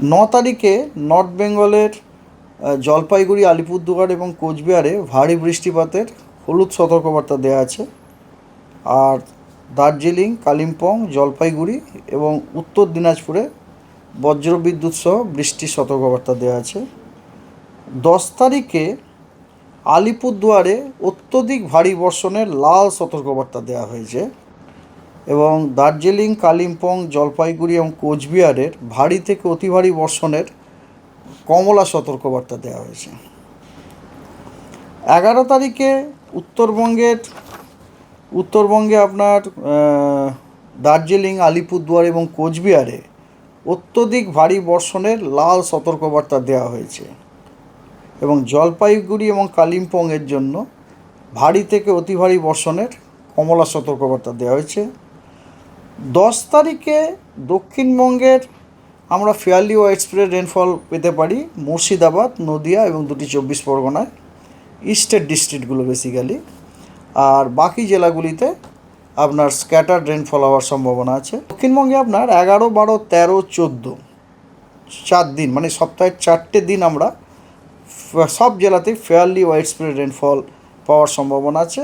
তারিখে নর্থ বেঙ্গলের জলপাইগুড়ি, আলিপুরদুয়ার এবং কোচবিহারে ভারী বৃষ্টিপাতের হলুদ সতর্কবার্তা দেওয়া আছে। আর দার্জিলিং, কালিম্পং, জলপাইগুড়ি এবং উত্তর দিনাজপুরে বজ্রবিদ্যুৎ সহ বৃষ্টির সতর্কবার্তা দেওয়া আছে। 10 তারিখে আলিপুরদুয়ারে অত্যধিক ভারী বর্ষণের লাল সতর্কবার্তা দেওয়া হয়েছে এবং দার্জিলিং, কালিম্পং, জলপাইগুড়ি এবং কোচবিহারের ভারী থেকে অতি ভারী বর্ষণের কমলা সতর্কবার্তা দেওয়া হয়েছে। 11 তারিখে উত্তরবঙ্গে আপনার দার্জিলিং, আলিপুরদুয়ার এবং কোচবিহারে অত্যধিক ভারী বর্ষণের লাল সতর্কবার্তা দেওয়া হয়েছে এবং জলপাইগুড়ি এবং কালিম্পংয়ের জন্য ভারী থেকে অতি ভারী বর্ষণের কমলা সতর্কবার্তা দেওয়া হয়েছে। 10 তারিখে দক্ষিণবঙ্গের আমরা ফেয়ারলি ওয়াইড স্প্রেড রেনফল পেতে পারি মুর্শিদাবাদ, নদিয়া এবং 2টি 24 পরগনায়, ইস্টের ডিস্ট্রিক্টগুলো বেসিক্যালি। আর বাকি জেলাগুলিতে আপনার স্ক্যাটার্ড রেনফল হওয়ার সম্ভাবনা আছে। দক্ষিণবঙ্গে আপনার 11, 12, 13, 14 4 দিন, মানে সপ্তাহের 4টে দিন আমরা সব জেলাতেই ফেয়ারলি ওয়াইড স্প্রেড রেনফল পাওয়ার সম্ভাবনা আছে।